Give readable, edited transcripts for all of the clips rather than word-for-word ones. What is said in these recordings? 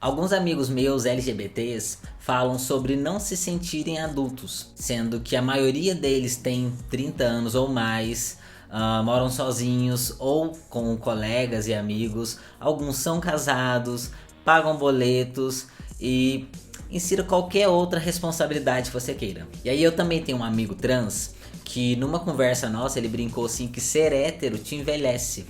Alguns amigos meus LGBTs falam sobre não se sentirem adultos, sendo que a maioria deles tem 30 anos ou mais, moram sozinhos ou com colegas e amigos, alguns são casados, pagam boletos e insira qualquer outra responsabilidade que você queira. E aí eu também tenho um amigo trans que numa conversa nossa ele brincou assim que ser hétero te envelhece.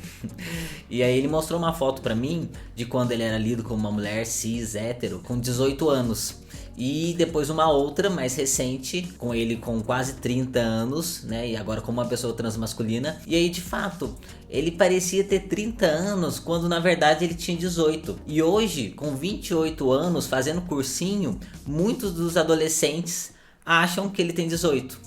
E aí ele mostrou uma foto pra mim de quando ele era lido como uma mulher cis hétero com 18 anos. E depois uma outra mais recente, com ele com quase 30 anos, né? E agora como uma pessoa transmasculina. E aí de fato, ele parecia ter 30 anos quando na verdade ele tinha 18. E hoje, com 28 anos, fazendo cursinho, muitos dos adolescentes acham que ele tem 18.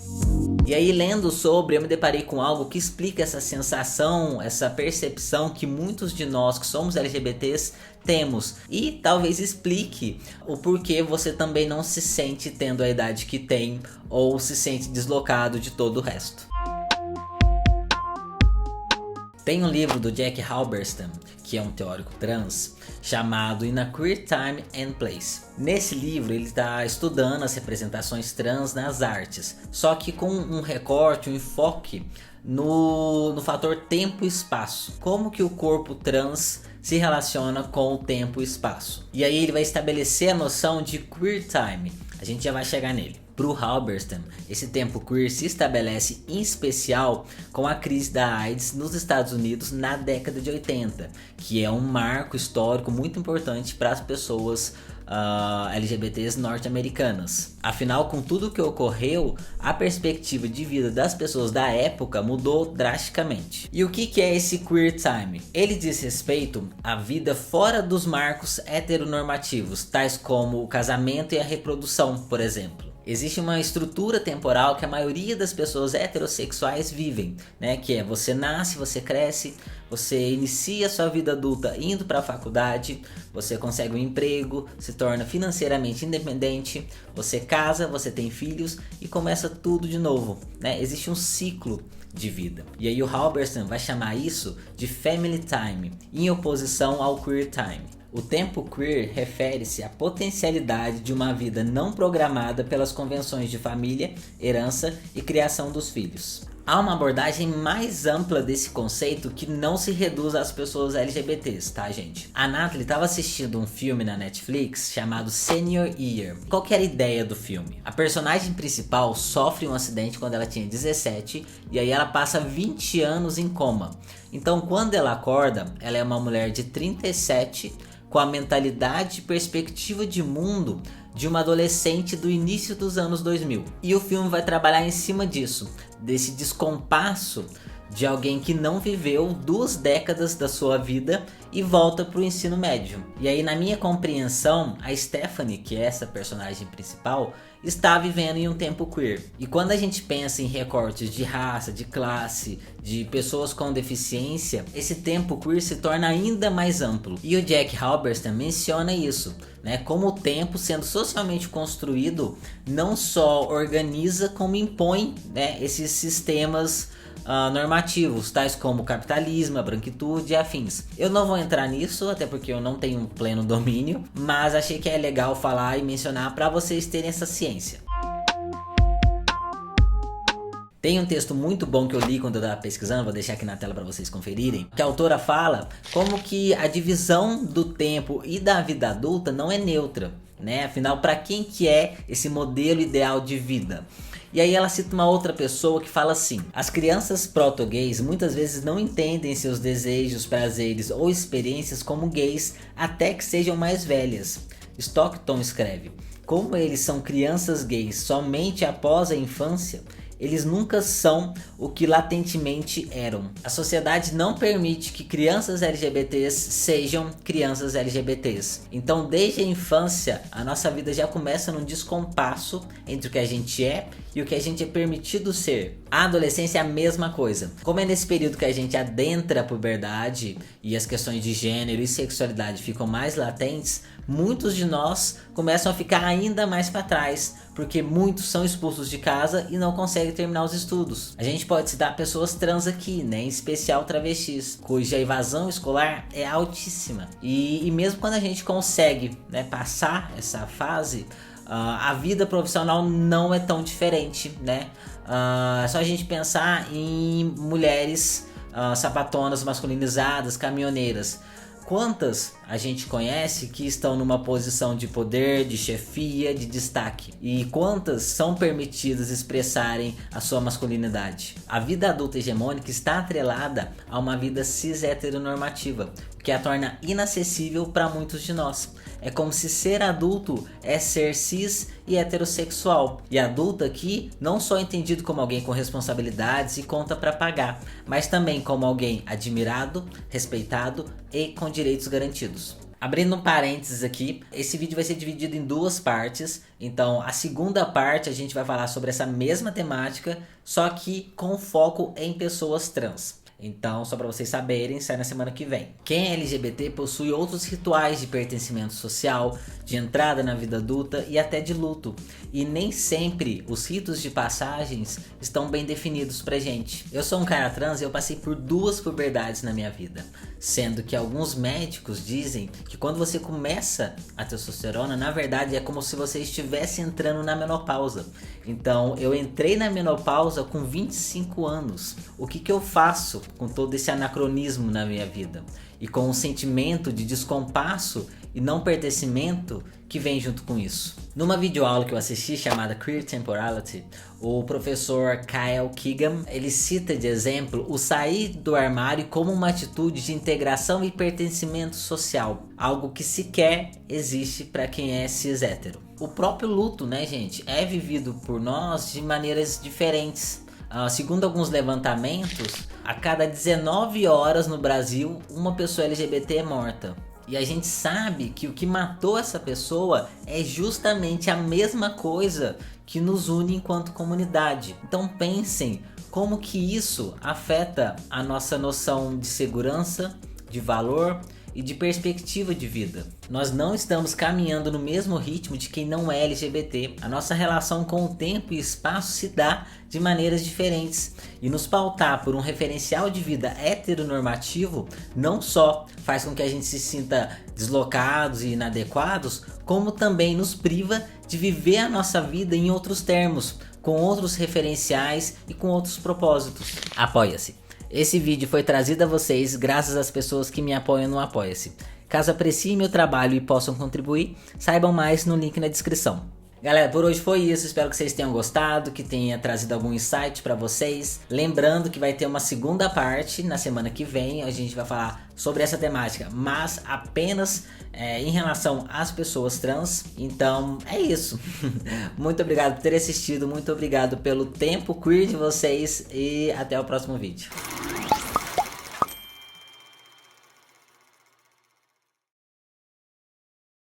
E aí lendo sobre, eu me deparei com algo que explica essa sensação, essa percepção que muitos de nós que somos LGBTs temos. E talvez explique o porquê você também não se sente tendo a idade que tem ou se sente deslocado de todo o resto. Tem um livro do Jack Halberstam, que é um teórico trans, chamado In a Queer Time and Place. Nesse livro ele está estudando as representações trans nas artes, só que com um recorte, um enfoque no fator tempo e espaço. Como que o corpo trans se relaciona com o tempo e espaço. E aí ele vai estabelecer a noção de queer time. A gente já vai chegar nele. Para o Halberstam, esse tempo queer se estabelece em especial com a crise da AIDS nos Estados Unidos na década de 80, que é um marco histórico muito importante para as pessoas LGBTs norte-americanas. Afinal, com tudo o que ocorreu, a perspectiva de vida das pessoas da época mudou drasticamente. E o que é esse queer time? Ele diz respeito à vida fora dos marcos heteronormativos, tais como o casamento e a reprodução, por exemplo. Existe uma estrutura temporal que a maioria das pessoas heterossexuais vivem, né? Que é você nasce, você cresce, você inicia sua vida adulta indo para a faculdade, você consegue um emprego, se torna financeiramente independente, você casa, você tem filhos e começa tudo de novo, né? Existe um ciclo de vida. E aí o Halberstam vai chamar isso de family time, em oposição ao queer time. O tempo queer refere-se à potencialidade de uma vida não programada pelas convenções de família, herança e criação dos filhos. Há uma abordagem mais ampla desse conceito que não se reduz às pessoas LGBTs, tá, gente? A Natalie estava assistindo um filme na Netflix chamado Senior Year. Qual que era a ideia do filme? A personagem principal sofre um acidente quando ela tinha 17 e aí ela passa 20 anos em coma. Então, quando ela acorda, ela é uma mulher de 37 com a mentalidade e perspectiva de mundo de uma adolescente do início dos anos 2000. E o filme vai trabalhar em cima disso, desse descompasso de alguém que não viveu 2 décadas da sua vida e volta para o ensino médio. E aí, na minha compreensão, a Stephanie, que é essa personagem principal, está vivendo em um tempo queer. E quando a gente pensa em recortes de raça, de classe, de pessoas com deficiência, esse tempo queer se torna ainda mais amplo. E o Jack Halberstam menciona isso, né? Como o tempo, sendo socialmente construído, não só organiza como impõe, né, esses sistemas normativos, tais como o capitalismo, a branquitude e afins. Eu não vou entrar nisso, até porque eu não tenho pleno domínio, mas achei que é legal falar e mencionar para vocês terem essa ciência. Tem um texto muito bom que eu li quando eu estava pesquisando, vou deixar aqui na tela para vocês conferirem, que a autora fala como que a divisão do tempo e da vida adulta não é neutra, né? Afinal, para quem que é esse modelo ideal de vida? E aí ela cita uma outra pessoa que fala assim: as crianças proto-gays muitas vezes não entendem seus desejos, prazeres ou experiências como gays até que sejam mais velhas. Stockton escreve: como eles são crianças gays somente após a infância, eles nunca são o que latentemente eram. A sociedade não permite que crianças LGBTs sejam crianças LGBTs. Então, desde a infância, a nossa vida já começa num descompasso entre o que a gente é e o que a gente é permitido ser. A adolescência é a mesma coisa. Como é nesse período que a gente adentra a puberdade e as questões de gênero e sexualidade ficam mais latentes, muitos de nós começam a ficar ainda mais para trás, porque muitos são expulsos de casa e não conseguem terminar os estudos. A gente pode citar pessoas trans aqui, né, em especial travestis, cuja evasão escolar é altíssima. E mesmo quando a gente consegue, né, passar essa fase, a vida profissional não é tão diferente, né? É só a gente pensar em mulheres sapatonas masculinizadas, caminhoneiras. Quantas a gente conhece que estão numa posição de poder, de chefia, de destaque? E quantas são permitidas expressarem a sua masculinidade? A vida adulta hegemônica está atrelada a uma vida cis heteronormativa, o que a torna inacessível para muitos de nós. É como se ser adulto é ser cis e heterossexual. E adulto aqui não só entendido como alguém com responsabilidades e conta para pagar, mas também como alguém admirado, respeitado e com direitos garantidos. Abrindo um parênteses aqui, esse vídeo vai ser dividido em duas partes. Então a segunda parte a gente vai falar sobre essa mesma temática, só que com foco em pessoas trans. Então, só para vocês saberem, sai na semana que vem. Quem é LGBT possui outros rituais de pertencimento social, de entrada na vida adulta e até de luto. E nem sempre os ritos de passagens estão bem definidos pra gente. Eu sou um cara trans e eu passei por duas puberdades na minha vida. Sendo que alguns médicos dizem que quando você começa a testosterona, na verdade é como se você estivesse entrando na menopausa. Então, eu entrei na menopausa com 25 anos. O que eu faço com todo esse anacronismo na minha vida? E com o sentimento de descompasso e não pertencimento que vem junto com isso. Numa videoaula que eu assisti chamada Queer Temporality, o professor Kyle Keegan, ele cita de exemplo o sair do armário como uma atitude de integração e pertencimento social, algo que sequer existe para quem é cis hétero. O próprio luto, né, gente, é vivido por nós de maneiras diferentes. Segundo alguns levantamentos, a cada 19 horas no Brasil, uma pessoa LGBT é morta. E a gente sabe que o que matou essa pessoa é justamente a mesma coisa que nos une enquanto comunidade. Então pensem como que isso afeta a nossa noção de segurança, de valor e de perspectiva de vida. Nós não estamos caminhando no mesmo ritmo de quem não é LGBT. A nossa relação com o tempo e espaço se dá de maneiras diferentes. E nos pautar por um referencial de vida heteronormativo não só faz com que a gente se sinta deslocados e inadequados, como também nos priva de viver a nossa vida em outros termos, com outros referenciais e com outros propósitos. Apoia-se. Esse vídeo foi trazido a vocês graças às pessoas que me apoiam no Apoia-se. Caso apreciem meu trabalho e possam contribuir, saibam mais no link na descrição. Galera, por hoje foi isso, espero que vocês tenham gostado, que tenha trazido algum insight para vocês. Lembrando que vai ter uma segunda parte na semana que vem, a gente vai falar sobre essa temática, mas apenas em relação às pessoas trans. Então é isso. Muito obrigado por ter assistido, muito obrigado pelo tempo queer de vocês e até o próximo vídeo.